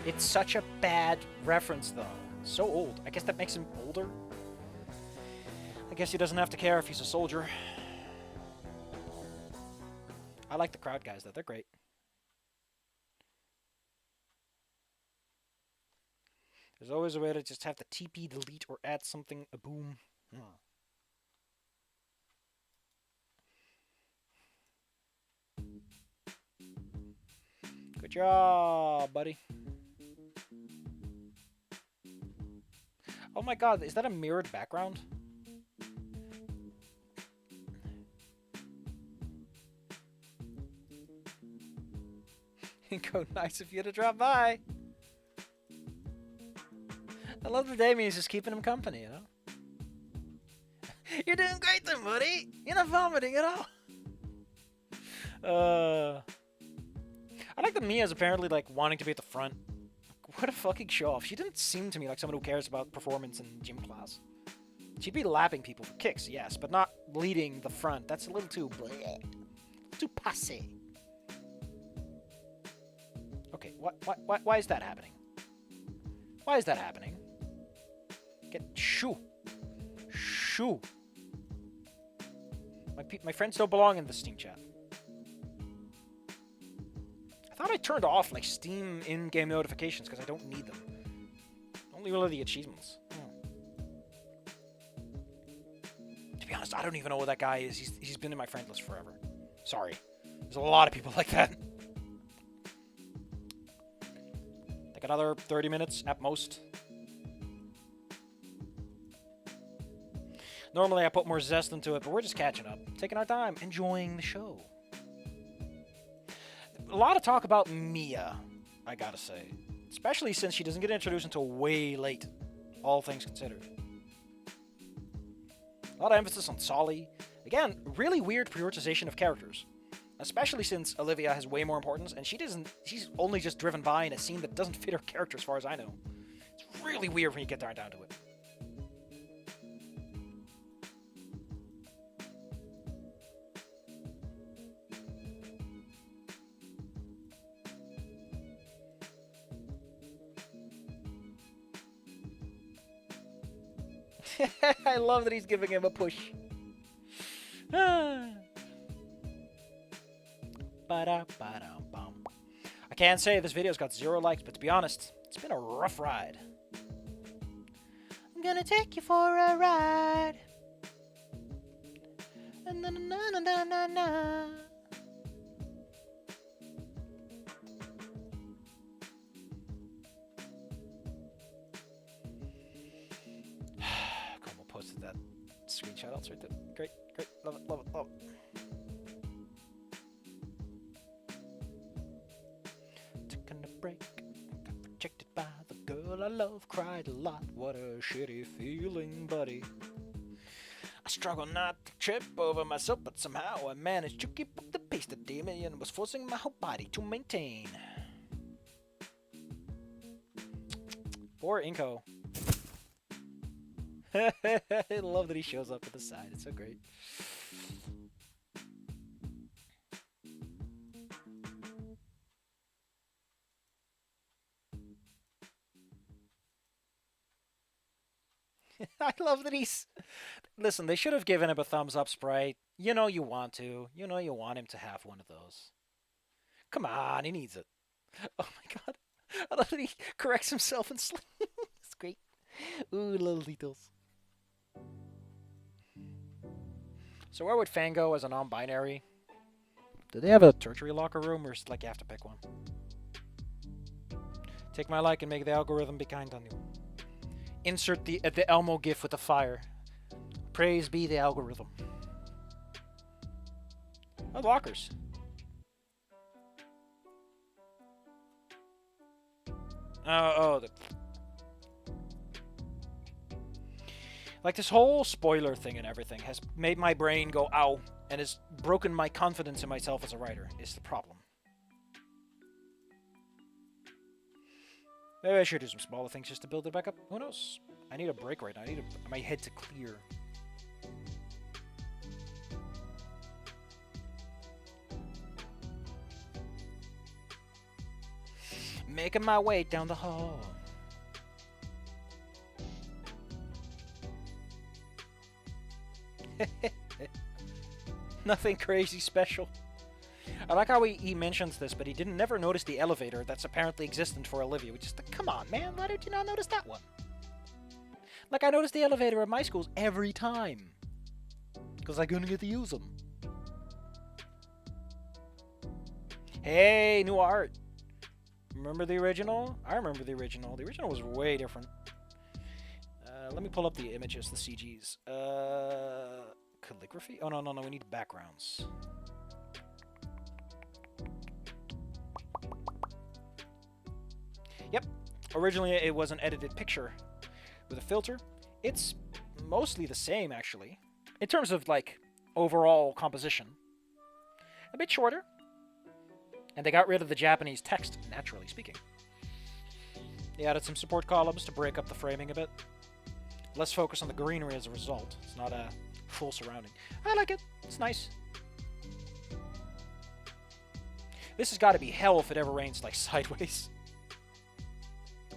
It's such a bad reference, though. So old. I guess that makes him older. I guess he doesn't have to care if he's a soldier. I like the crowd guys, though. They're great. There's always a way to just have the TP delete or add something. A boom. Good job, buddy. Oh my god, is that a mirrored background? Go, nice of you to drop by. I love that Damien's just keeping him company, you know? You're doing great then, buddy. You're not vomiting at all. I like that Mia's apparently like wanting to be at the front. What a fucking show off. She didn't seem to me like someone who cares about performance in gym class. She'd be lapping people for kicks, yes, but not leading the front. That's a little too bleh. Too passé. Okay, why is that happening? Why is that happening? Get shoo. Shoo. My friends don't belong in the Steam chat. I thought I turned off like Steam in-game notifications because I don't need them. Only really the achievements. To be honest, I don't even know what that guy is. He's been in my friend list forever. Sorry. There's a lot of people like that. Like another 30 minutes at most. Normally I put more zest into it, but we're just catching up. Taking our time, enjoying the show. A lot of talk about Mia, I gotta say. Especially since she doesn't get introduced until way late, all things considered. A lot of emphasis on Solly. Again, really weird prioritization of characters. Especially since Olivia has way more importance, and she's only just driven by in a scene that doesn't fit her character as far as I know. It's really weird when you get down to it. I love that he's giving him a push. I can't say this video's got 0 likes, but to be honest, it's been a rough ride. I'm gonna take you for a ride. Na, na, na, na, na, na. Como posted that screenshot. I'll right there. Great, great. Love it, love it, love it. Taking a break. Got rejected by the girl I love. Cried a lot. What a shitty feeling, buddy. I struggle not to trip over myself, but somehow I managed to keep up the pace that Damien was forcing my whole body to maintain. Poor Inko. I love that he shows up at the side. It's so great. I love that he's... Listen, they should have given him a thumbs up sprite. You know you want to. You know you want him to have one of those. Come on, he needs it. Oh my god. I love that he corrects himself and sleep. It's great. Ooh, little details. So where would Fang go as a non-binary? Do they have a tertiary locker room, or is it like you have to pick one? Take my like and make the algorithm be kind on you. Insert the Elmo gif with the fire. Praise be the algorithm. Oh, lockers. Like this whole spoiler thing and everything has made my brain go ow and has broken my confidence in myself as a writer, is the problem. Maybe I should do some smaller things just to build it back up. Who knows? I need a break right now. I need my head to clear. Making my way down the hall. Nothing crazy special. I like how he mentions this, but he didn't never notice the elevator that's apparently existent for Olivia. Which is like, come on, man, why did you not notice that one? Like, I noticed the elevator at my schools every time. Because I couldn't get to use them. Hey, new art. Remember the original? I remember the original. The original was way different. Let me pull up the images, the CGs. Calligraphy? Oh, no, we need backgrounds. Yep. Originally, it was an edited picture with a filter. It's mostly the same, actually. In terms of, like, overall composition. A bit shorter. And they got rid of the Japanese text, naturally speaking. They added some support columns to break up the framing a bit. Less focus on the greenery as a result. It's not a full surrounding. I like it. It's nice. This has got to be hell if it ever rains, like, sideways.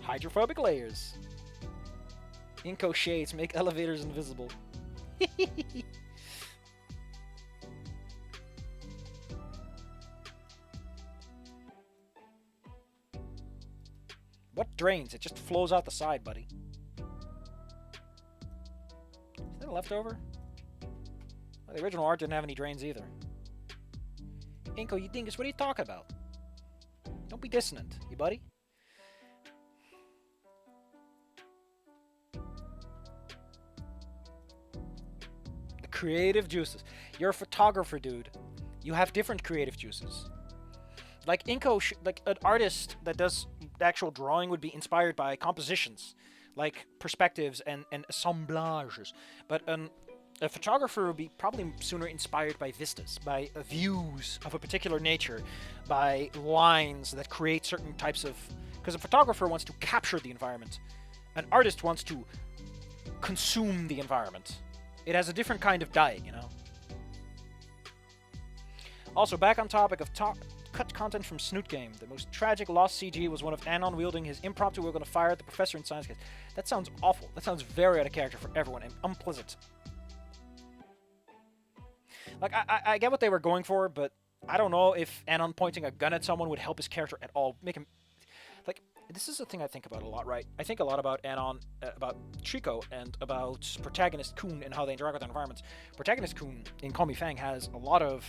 Hydrophobic layers. Inco shades make elevators invisible. What drains? It just flows out the side, buddy. Is that a leftover? Well, the original art didn't have any drains either. Inco, you dingus, what are you talking about? Don't be dissonant, you buddy. The creative juices. You're a photographer, dude. You have different creative juices. Like Inco, like an artist that does actual drawing would be inspired by compositions, like perspectives and assemblages. But a photographer would be probably sooner inspired by vistas, by views of a particular nature, by lines that create certain types of... Because a photographer wants to capture the environment. An artist wants to consume the environment. It has a different kind of diet, you know? Also, back on topic of cut content from Snoot Game. The most tragic lost CG was one of Anon wielding his impromptu we're going to fire at the professor in science class. That sounds awful. That sounds very out of character for everyone and unpleasant. Like, I get what they were going for, but I don't know if Anon pointing a gun at someone would help his character at all. Make him... Like, this is a thing I think about a lot, right? I think a lot about Anon, about Trico, and about Protagonist Kun and how they interact with their environments. Protagonist Kun in Call Me Fang has a lot of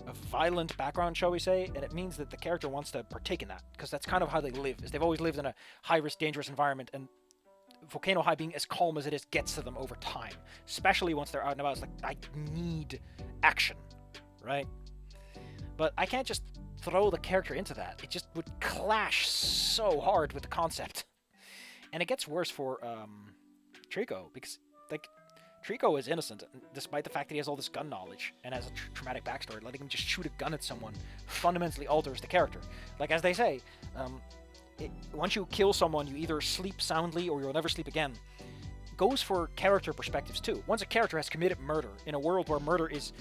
a violent background, shall we say, and it means that the character wants to partake in that, because that's kind of how they live, is they've always lived in a high-risk, dangerous environment, and Volcano High being as calm as it is gets to them over time, especially once they're out and about. It's like, I need action, right? But I can't just throw the character into that. It just would clash so hard with the concept. And it gets worse for Trico, because, like, Trico is innocent, despite the fact that he has all this gun knowledge and has a traumatic backstory. Letting him just shoot a gun at someone fundamentally alters the character. Like, as they say, once you kill someone, you either sleep soundly or you'll never sleep again. Goes for character perspectives, too. Once a character has committed murder, in a world where murder is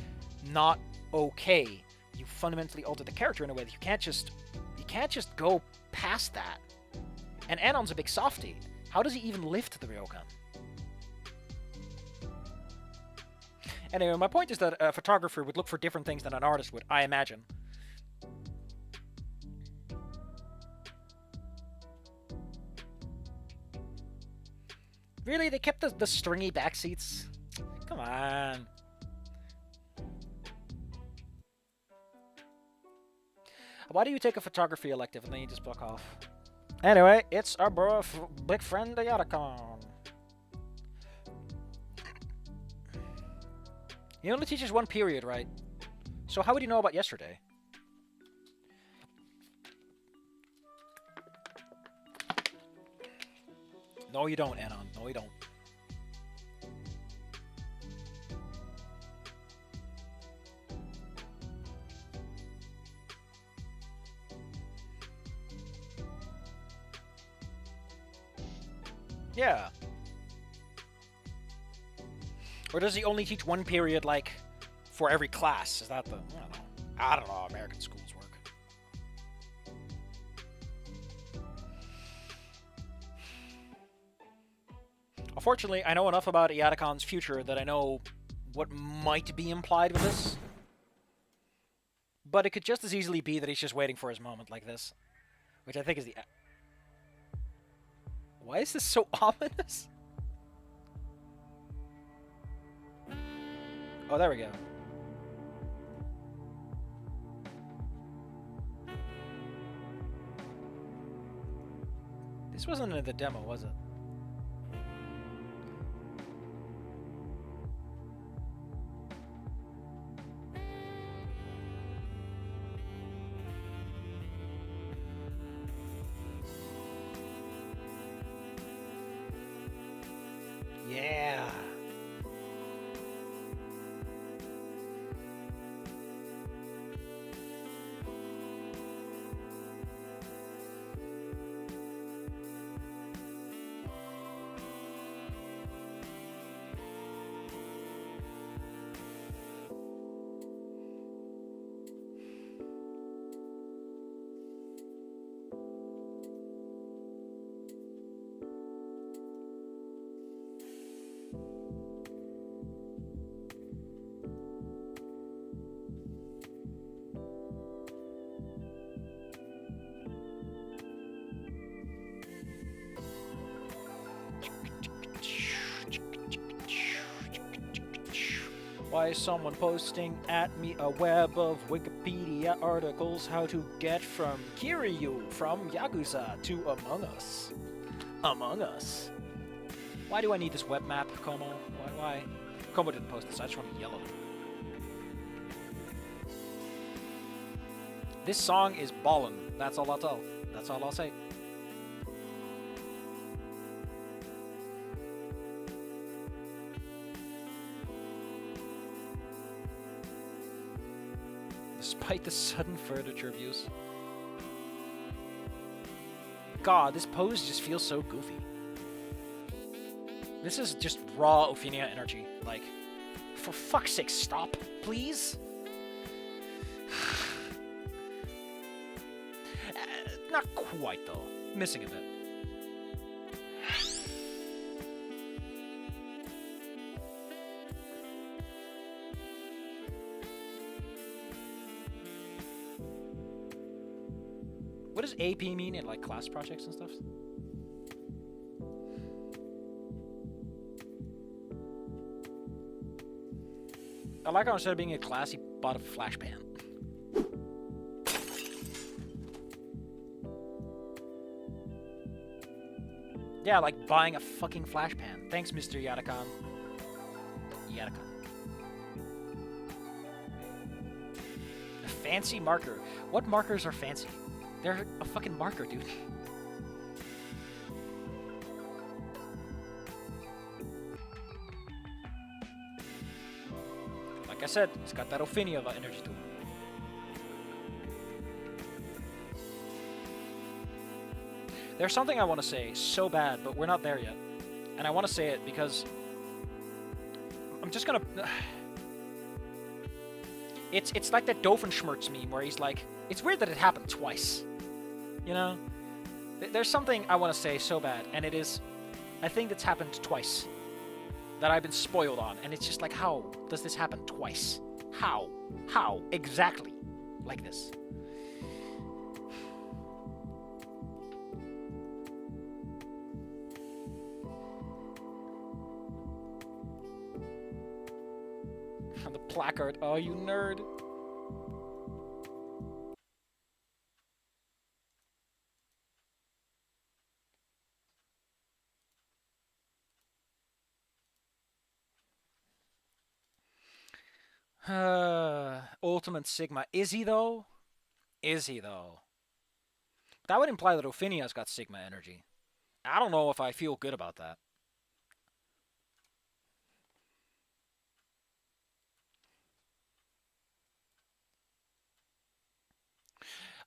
not okay, you fundamentally alter the character in a way that you can't just go past that. And Anon's a big softie. How does he even lift the Ryokan? Anyway, my point is that a photographer would look for different things than an artist would, I imagine. Really? They kept the stringy back seats? Come on. Why do you take a photography elective and then you just block off? Anyway, it's our big friend, the Yatacon. He only teaches one period, right? So how would you know about yesterday? No, you don't, Anon. No, you don't. Yeah. Or does he only teach one period, like, for every class? Is that the... I don't know. I don't know how American schools work. Unfortunately, I know enough about Iadakon's future that I know what might be implied with this. But it could just as easily be that he's just waiting for his moment like this. Which I think is the... Why is this so ominous? Oh, there we go. This wasn't in the demo, was it? Yeah. Why is someone posting at me a web of Wikipedia articles how to get from Kiryu from Yakuza to Among Us? Among Us? Why do I need this web map, Como? Why? Como didn't post this, I just want to yell at him. This song is ballin', that's all I'll tell. That's all I'll say. Despite the sudden furniture abuse. God, this pose just feels so goofy. This is just raw Ophinia energy. Like, for fuck's sake, stop, please? Not quite, though. Missing a bit. What does AP mean in, like, class projects and stuff? I like how instead of being a class, he bought a flash pan. Yeah, like buying a fucking flash pan. Thanks, Mr. Yadakon. Yadakon. A fancy marker. What markers are fancy? They're a fucking marker, dude. Like I said, it's got that Ophinia energy to it. There's something I want to say so bad, but we're not there yet. And I want to say it because I'm just gonna... It's like that Doofenshmirtz meme where he's like, it's weird that it happened twice. You know? There's something I want to say so bad, and it is a thing that's happened twice that I've been spoiled on, and it's just like, how does this happen twice? How? How? Exactly like this. The placard. Oh, you nerd. Ultimate Sigma. Is he, though? Is he, though? That would imply that Ophinia's got Sigma energy. I don't know if I feel good about that.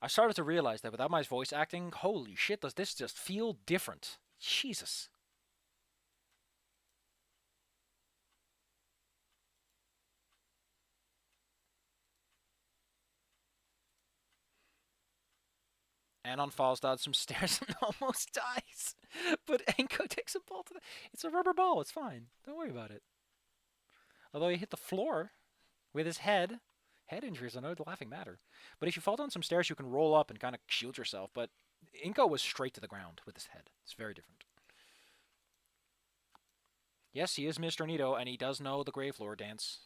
I started to realize that without my voice acting, holy shit, does this just feel different. Jesus. Anon falls down some stairs and almost dies. But Enko takes a ball to the... It's a rubber ball. It's fine. Don't worry about it. Although he hit the floor with his head. Head injuries, I know the laughing matter. But if you fall down some stairs, you can roll up and kind of shield yourself. But Inko was straight to the ground with his head. It's very different. Yes, he is Mr. Nito, and he does know the grave lore dance.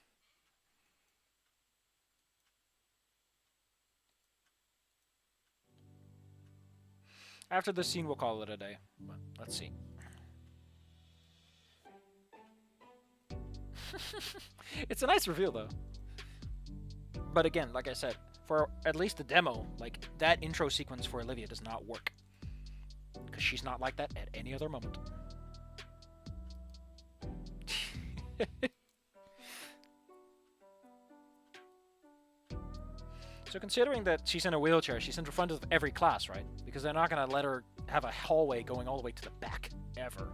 After this scene, we'll call it a day. But let's see. It's a nice reveal, though. But again, like I said, for at least the demo, like, that intro sequence for Olivia does not work. Because she's not like that at any other moment. So considering that she's in a wheelchair, she's in front of every class, right? Because they're not going to let her have a hallway going all the way to the back, ever.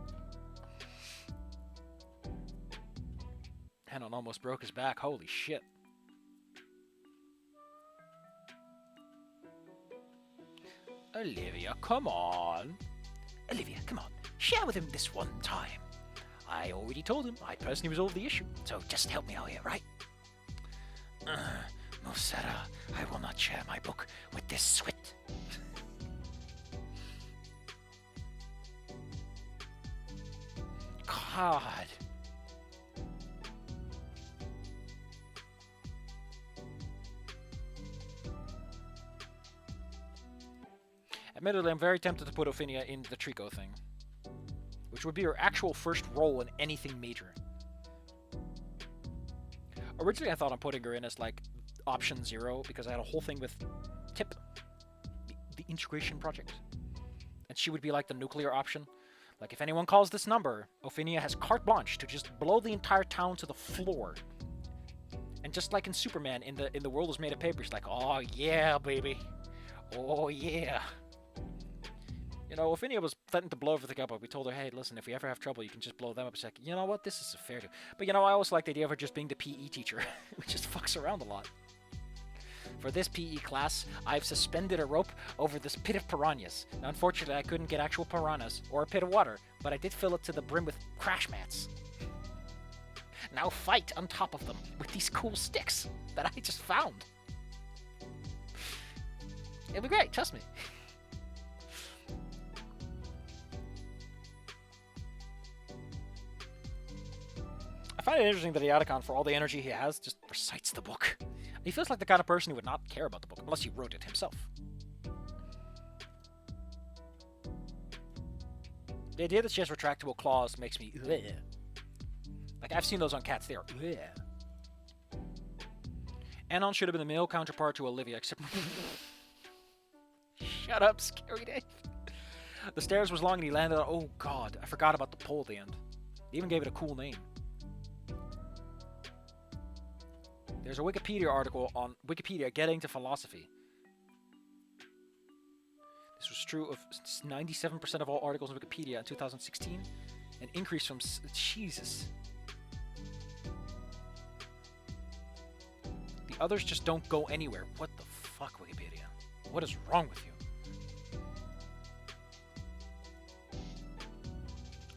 Henon almost broke his back, holy shit. Olivia, come on. Olivia, come on. Share with him this one time. I already told him I personally resolved the issue, so just help me out here, right? Mosera, I will not share my book with this swit. God. Admittedly, I'm very tempted to put Ophinia in the Trico thing, which would be her actual first role in anything major. Originally, I thought I'm putting her in as, like, option 0, because I had a whole thing with TIP, the integration project. And she would be, like, the nuclear option. Like, if anyone calls this number, Ophinia has carte blanche to just blow the entire town to the floor. And just like in Superman, in the world is made of paper, she's like, oh, yeah, baby. Oh, yeah. You know, Ophinia was threatened to blow everything up, but we told her, hey, listen, if we ever have trouble, you can just blow them up. She's like, you know what, this is a fair deal. But, you know, I always like the idea of her just being the PE teacher, which just fucks around a lot. For this PE class, I've suspended a rope over this pit of piranhas. Now, unfortunately, I couldn't get actual piranhas or a pit of water, but I did fill it to the brim with crash mats. Now fight on top of them with these cool sticks that I just found. It'll be great, trust me. I find it interesting that Iadicon, for all the energy he has, just recites the book. He feels like the kind of person who would not care about the book unless he wrote it himself. The idea that she has retractable claws makes me bleh. Like, I've seen those on cats, they are bleh. Anon should have been the male counterpart to Olivia, except... Shut up, Scary Dave. The stairs was long and he landed on... Oh god, I forgot about the pole at the end. They even gave it a cool name. There's a Wikipedia article on Wikipedia getting to philosophy. This was true of 97% of all articles on Wikipedia in 2016, an increase from... Jesus. The others just don't go anywhere. What the fuck, Wikipedia? What is wrong with you?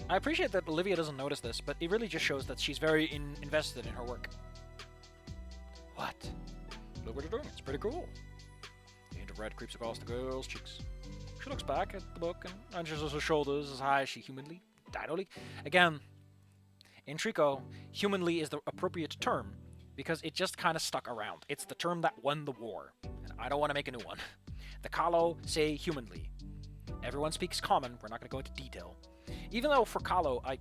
I appreciate that Olivia doesn't notice this, but it really just shows that she's very invested in her work. What? Look what you're doing. It's pretty cool. The hint of red creeps across the girl's cheeks. She looks back at the book and hunches her shoulders as high as she humanly, tidily. Again, in Trico, humanly is the appropriate term because it just kind of stuck around. It's the term that won the war, and I don't want to make a new one. The Kalo say humanly. Everyone speaks common. We're not going to go into detail. Even though for Kalo, I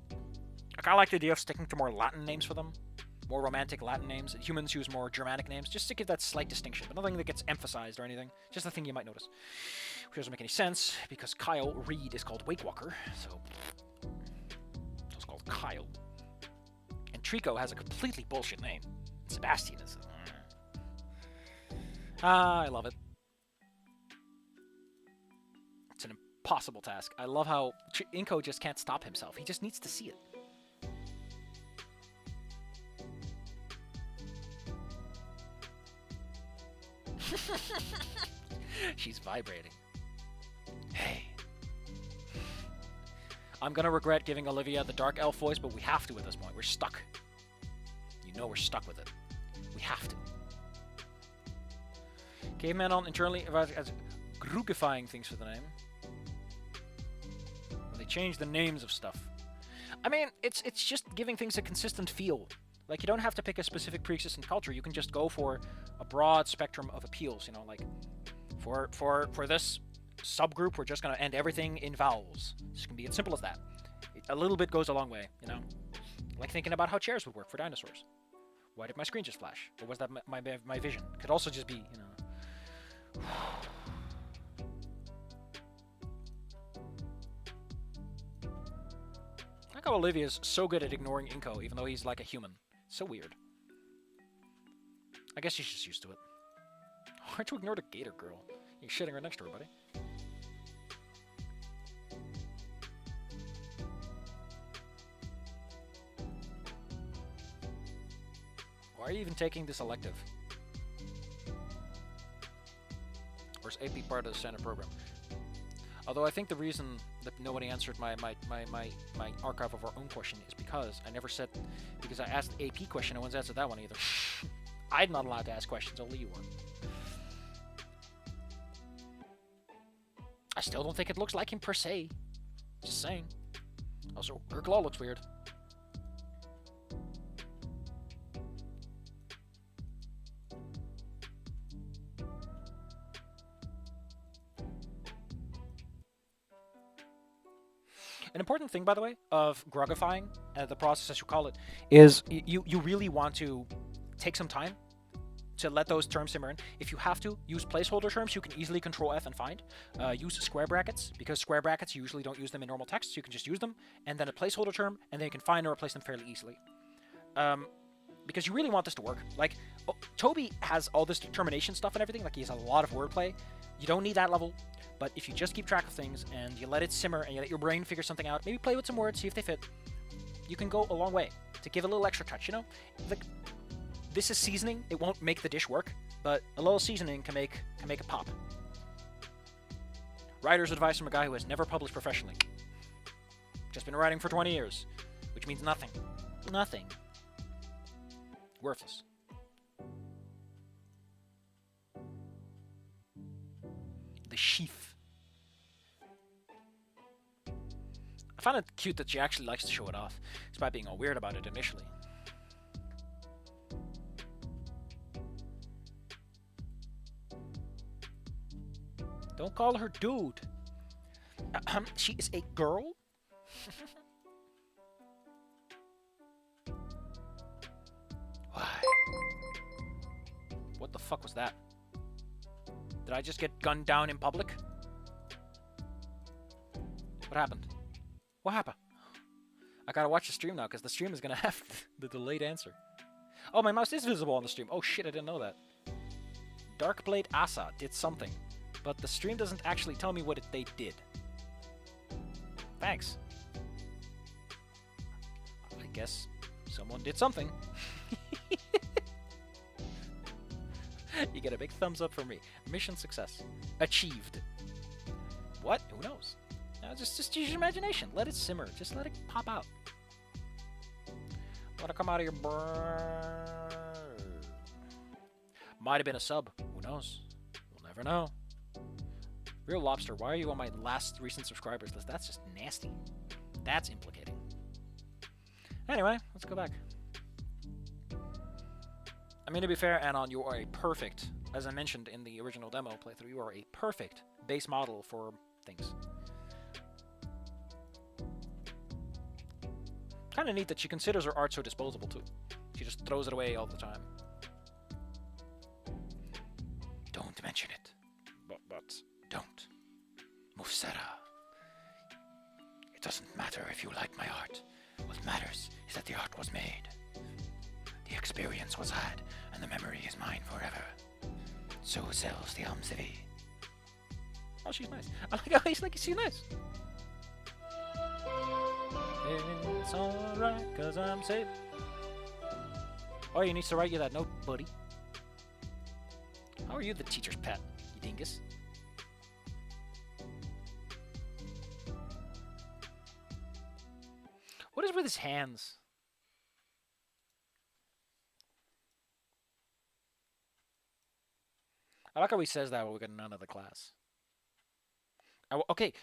kind of like the idea of sticking to more Latin names for them. More romantic Latin names. Humans use more Germanic names, just to give that slight distinction, but nothing that gets emphasized or anything. Just a thing you might notice. Which doesn't make any sense, because Kyle Reed is called Wake Walker, so it's called Kyle. And Trico has a completely bullshit name. Sebastian is... I love it. It's an impossible task. I love how Inko just can't stop himself. He just needs to see it. She's vibrating. Hey. I'm gonna regret giving Olivia the dark elf voice, but we have to at this point. We're stuck. You know we're stuck with it. We have to. Caveman on internally as groupifying things for the name. When they change the names of stuff. I mean, it's just giving things a consistent feel. Like, you don't have to pick a specific pre-existent culture. You can just go for a broad spectrum of appeals, you know, like for this subgroup, we're just going to end everything in vowels. This can be as simple as that. A little bit goes a long way, you know? Like thinking about how chairs would work for dinosaurs. Why did my screen just flash? Or was that my vision? Could also just be, you know... I like how Olivia's so good at ignoring Inko, even though he's like a human. So weird. I guess she's just used to it. Hard to ignore the Gator girl. You're shitting right next to her, buddy. Why are you even taking this elective? Or is AP part of the standard program? Although I think the reason that nobody answered my archive of our own question is because I never said, because I asked the AP question, no one's answered that one either. I'm not allowed to ask questions, only you are. I still don't think it looks like him per se. Just saying. Also, her claw looks weird. An important thing, by the way, of grugifying, the process as you call it, is you really want to take some time to let those terms simmer in. If you have to, use placeholder terms you can easily control F and find. Use square brackets, because square brackets, you usually don't use them in normal text, so you can just use them, and then a placeholder term, and then you can find and replace them fairly easily. Because you really want this to work. Like, Toby has all this determination stuff and everything, like he has a lot of wordplay. You don't need that level, but if you just keep track of things, and you let it simmer, and you let your brain figure something out, maybe play with some words, see if they fit, you can go a long way to give a little extra touch, you know? Like, this is seasoning. It won't make the dish work, but a little seasoning can make it pop. Writer's advice from a guy who has never published professionally. Just been writing for 20 years, which means nothing. Nothing. Worthless. The sheath. I find it cute that she actually likes to show it off, despite being all weird about it initially. Don't call her dude. She is a girl? Why? What the fuck was that? Did I just get gunned down in public? What happened? What happened? I gotta watch the stream now, because the stream is gonna have the delayed answer. Oh, my mouse is visible on the stream. Oh shit, I didn't know that. Darkblade Asa did something, but the stream doesn't actually tell me what they did. Thanks. I guess someone did something. You get a big thumbs up from me. Mission success. Achieved. What? Who knows? No, just use your imagination. Let it simmer. Just let it pop out. Want to come out of your brain? Might have been a sub. Who knows? We'll never know. Real Lobster, why are you on my last recent subscribers list? That's just nasty. That's implicating. Anyway, let's go back. I mean, to be fair, Anon, you are a perfect, as I mentioned in the original demo playthrough, you are a perfect base model for things. Kind of neat that she considers her art so disposable, too. She just throws it away all the time. Don't mention it. But don't. Mufsara. It doesn't matter if you like my art. What matters is that the art was made. The experience was had, and the memory is mine forever. So sells the Amzivi. Oh, she's nice. I like how he's like, she's nice. It's alright, cause I'm safe. Oh, he needs to write you that note, buddy. How are you the teacher's pet, you dingus? What is with his hands? I like how he says that when we get none of the class. Okay,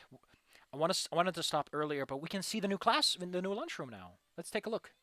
I wanted to stop earlier, but we can see the new class in the new lunchroom now. Let's take a look.